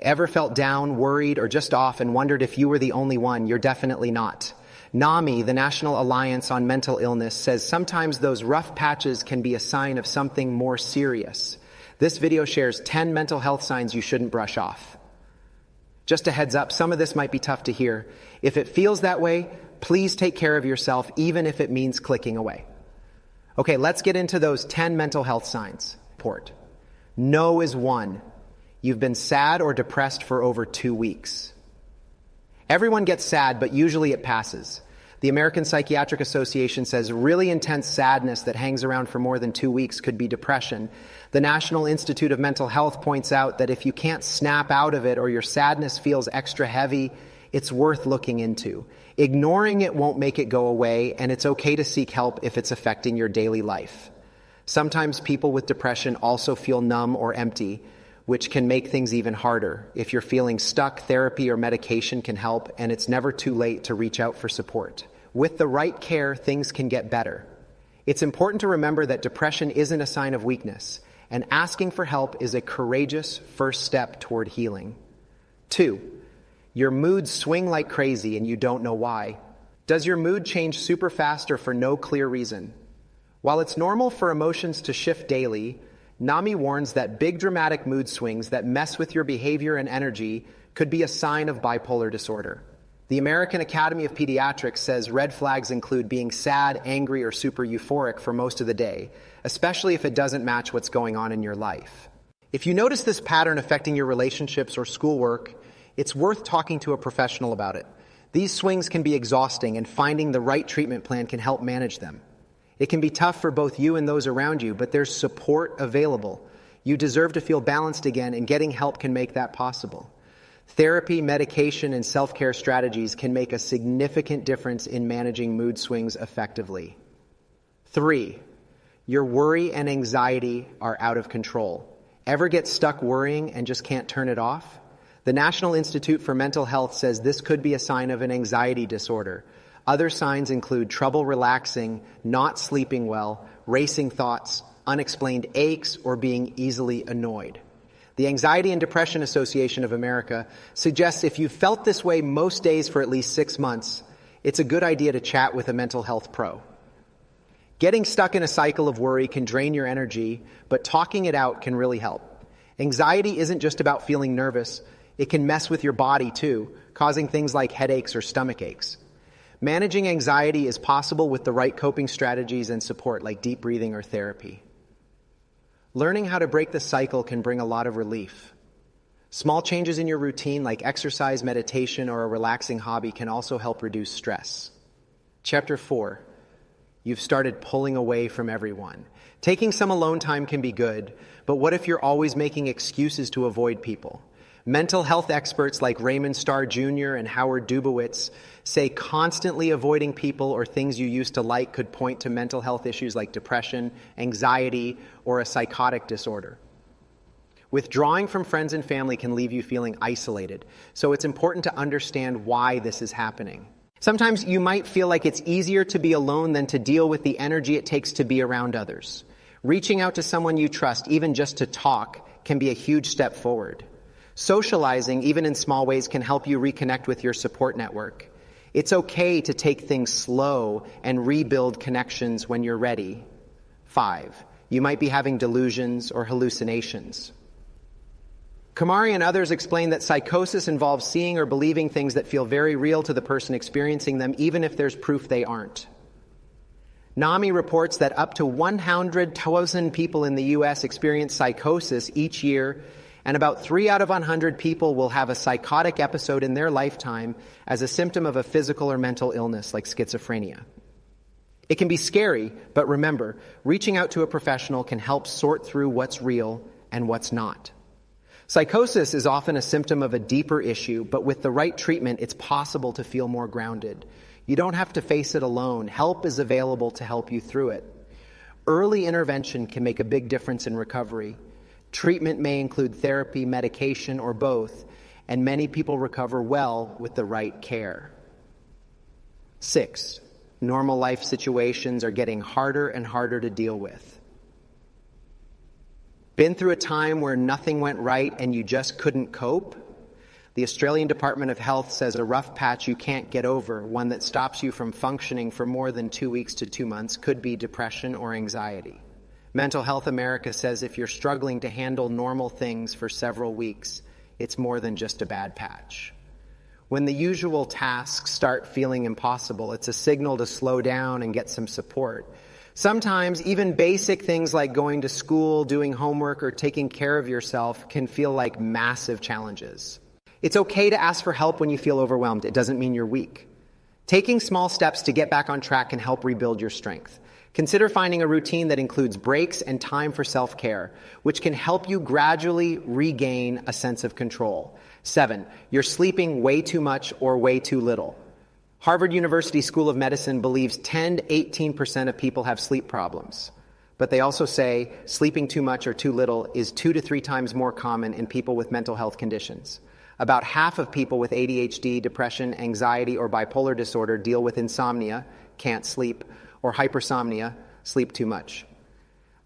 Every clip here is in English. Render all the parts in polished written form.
Ever felt down, worried, or just off and wondered if you were the only one? You're definitely not. NAMI, the National Alliance on Mental Illness, says sometimes those rough patches can be a sign of something more serious. This video shares 10 mental health signs you shouldn't brush off. Just a heads up, some of this might be tough to hear. If it feels that way, please take care of yourself, even if it means clicking away. Okay, let's get into those 10 mental health signs. No is one. You've been sad or depressed for over 2 weeks. Everyone gets sad, but usually it passes. The American Psychiatric Association says really intense sadness that hangs around for more than 2 weeks could be depression. The National Institute of Mental Health points out that if you can't snap out of it or your sadness feels extra heavy, it's worth looking into. Ignoring it won't make it go away, and it's okay to seek help if it's affecting your daily life. Sometimes people with depression also feel numb or empty, which can make things even harder. If you're feeling stuck, therapy or medication can help, and it's never too late to reach out for support. With the right care, things can get better. It's important to remember that depression isn't a sign of weakness, and asking for help is a courageous first step toward healing. 2, your moods swing like crazy and you don't know why. Does your mood change super fast or for no clear reason? While it's normal for emotions to shift daily, NAMI warns that big dramatic mood swings that mess with your behavior and energy could be a sign of bipolar disorder. The American Academy of Pediatrics says red flags include being sad, angry, or super euphoric for most of the day, especially if it doesn't match what's going on in your life. If you notice this pattern affecting your relationships or schoolwork, it's worth talking to a professional about it. These swings can be exhausting, and finding the right treatment plan can help manage them. It can be tough for both you and those around you, but there's support available. You deserve to feel balanced again, and getting help can make that possible. Therapy, medication, and self-care strategies can make a significant difference in managing mood swings effectively. 3, your worry and anxiety are out of control. Ever get stuck worrying and just can't turn it off? The National Institute for Mental Health says this could be a sign of an anxiety disorder. Other signs include trouble relaxing, not sleeping well, racing thoughts, unexplained aches, or being easily annoyed. The Anxiety and Depression Association of America suggests if you've felt this way most days for at least 6 months, it's a good idea to chat with a mental health pro. Getting stuck in a cycle of worry can drain your energy, but talking it out can really help. Anxiety isn't just about feeling nervous. It can mess with your body too, causing things like headaches or stomach aches. Managing anxiety is possible with the right coping strategies and support like deep breathing or therapy. Learning how to break the cycle can bring a lot of relief. Small changes in your routine like exercise, meditation, or a relaxing hobby can also help reduce stress. Chapter 4. You've started pulling away from everyone. Taking some alone time can be good, but what if you're always making excuses to avoid people? Mental health experts like Raymond Starr Jr. and Howard Dubowitz say constantly avoiding people or things you used to like could point to mental health issues like depression, anxiety, or a psychotic disorder. Withdrawing from friends and family can leave you feeling isolated, so it's important to understand why this is happening. Sometimes you might feel like it's easier to be alone than to deal with the energy it takes to be around others. Reaching out to someone you trust, even just to talk, can be a huge step forward. Socializing, even in small ways, can help you reconnect with your support network. It's okay to take things slow and rebuild connections when you're ready. 5, you might be having delusions or hallucinations. Kamari and others explain that psychosis involves seeing or believing things that feel very real to the person experiencing them, even if there's proof they aren't. NAMI reports that up to 100,000 people in the U.S. experience psychosis each year, and about 3 out of 100 people will have a psychotic episode in their lifetime as a symptom of a physical or mental illness like schizophrenia. It can be scary, but remember, reaching out to a professional can help sort through what's real and what's not. Psychosis is often a symptom of a deeper issue, but with the right treatment, it's possible to feel more grounded. You don't have to face it alone. Help is available to help you through it. Early intervention can make a big difference in recovery. Treatment may include therapy, medication, or both, and many people recover well with the right care. 6, normal life situations are getting harder and harder to deal with. Been through a time where nothing went right and you just couldn't cope? The Australian Department of Health says a rough patch you can't get over, one that stops you from functioning for more than 2 weeks to 2 months, could be depression or anxiety. Mental Health America says if you're struggling to handle normal things for several weeks, it's more than just a bad patch. When the usual tasks start feeling impossible, it's a signal to slow down and get some support. Sometimes even basic things like going to school, doing homework, or taking care of yourself can feel like massive challenges. It's okay to ask for help when you feel overwhelmed. It doesn't mean you're weak. Taking small steps to get back on track can help rebuild your strength. Consider finding a routine that includes breaks and time for self-care, which can help you gradually regain a sense of control. 7, you're sleeping way too much or way too little. Harvard University School of Medicine believes 10 to 18% of people have sleep problems. But they also say sleeping too much or too little is 2 to 3 times more common in people with mental health conditions. About half of people with ADHD, depression, anxiety, or bipolar disorder deal with insomnia, can't sleep, or hypersomnia, sleep too much.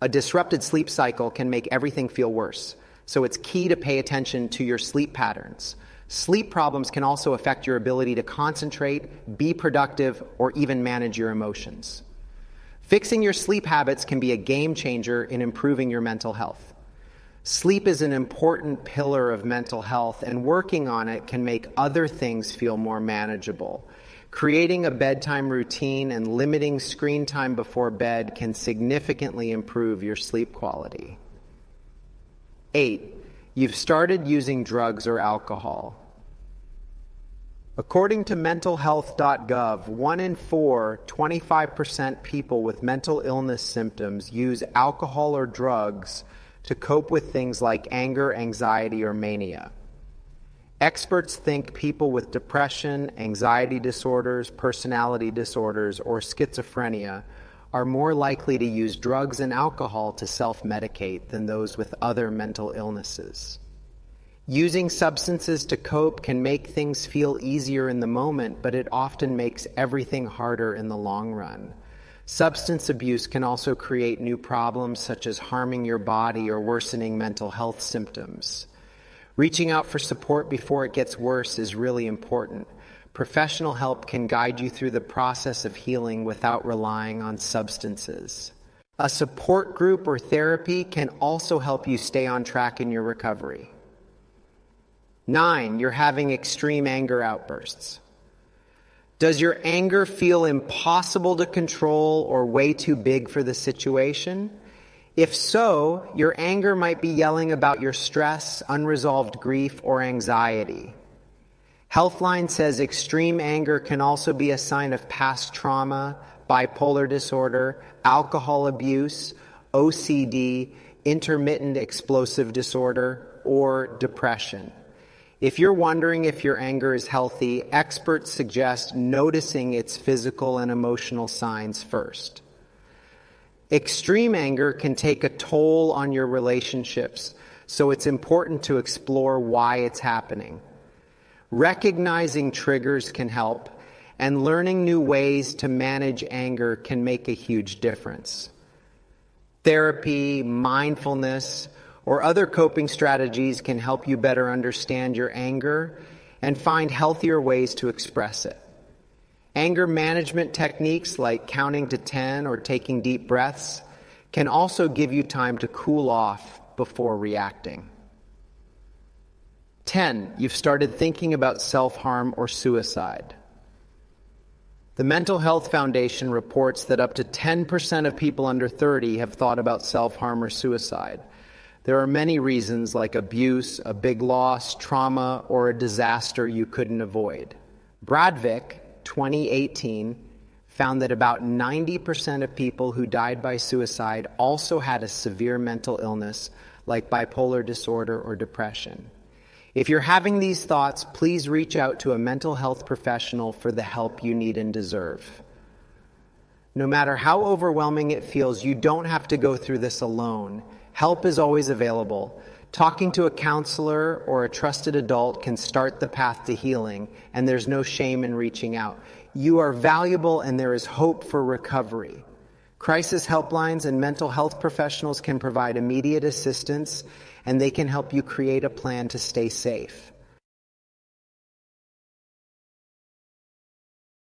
A disrupted sleep cycle can make everything feel worse, so it's key to pay attention to your sleep patterns. Sleep problems can also affect your ability to concentrate, be productive, or even manage your emotions. Fixing your sleep habits can be a game changer in improving your mental health. Sleep is an important pillar of mental health, and working on it can make other things feel more manageable. Creating a bedtime routine and limiting screen time before bed can significantly improve your sleep quality. 8, you've started using drugs or alcohol. According to mentalhealth.gov, 1 in 4, 25% people with mental illness symptoms use alcohol or drugs to cope with things like anger, anxiety, or mania. Experts think people with depression, anxiety disorders, personality disorders, or schizophrenia are more likely to use drugs and alcohol to self-medicate than those with other mental illnesses. Using substances to cope can make things feel easier in the moment, but it often makes everything harder in the long run. Substance abuse can also create new problems such as harming your body or worsening mental health symptoms. Reaching out for support before it gets worse is really important. Professional help can guide you through the process of healing without relying on substances. A support group or therapy can also help you stay on track in your recovery. 9, you're having extreme anger outbursts. Does your anger feel impossible to control or way too big for the situation? If so, your anger might be yelling about your stress, unresolved grief, or anxiety. Healthline says extreme anger can also be a sign of past trauma, bipolar disorder, alcohol abuse, OCD, intermittent explosive disorder, or depression. If you're wondering if your anger is healthy, experts suggest noticing its physical and emotional signs first. Extreme anger can take a toll on your relationships, so it's important to explore why it's happening. Recognizing triggers can help, and learning new ways to manage anger can make a huge difference. Therapy, mindfulness, or other coping strategies can help you better understand your anger and find healthier ways to express it. Anger management techniques like counting to 10 or taking deep breaths can also give you time to cool off before reacting. 10, you've started thinking about self-harm or suicide. The Mental Health Foundation reports that up to 10% of people under 30 have thought about self-harm or suicide. There are many reasons like abuse, a big loss, trauma, or a disaster you couldn't avoid. Bradvik, 2018, found that about 90% of people who died by suicide also had a severe mental illness like bipolar disorder or depression. If you're having these thoughts, please reach out to a mental health professional for the help you need and deserve. No matter how overwhelming it feels, you don't have to go through this alone. Help is always available. Talking to a counselor or a trusted adult can start the path to healing, and there's no shame in reaching out. You are valuable, and there is hope for recovery. Crisis helplines and mental health professionals can provide immediate assistance, and they can help you create a plan to stay safe.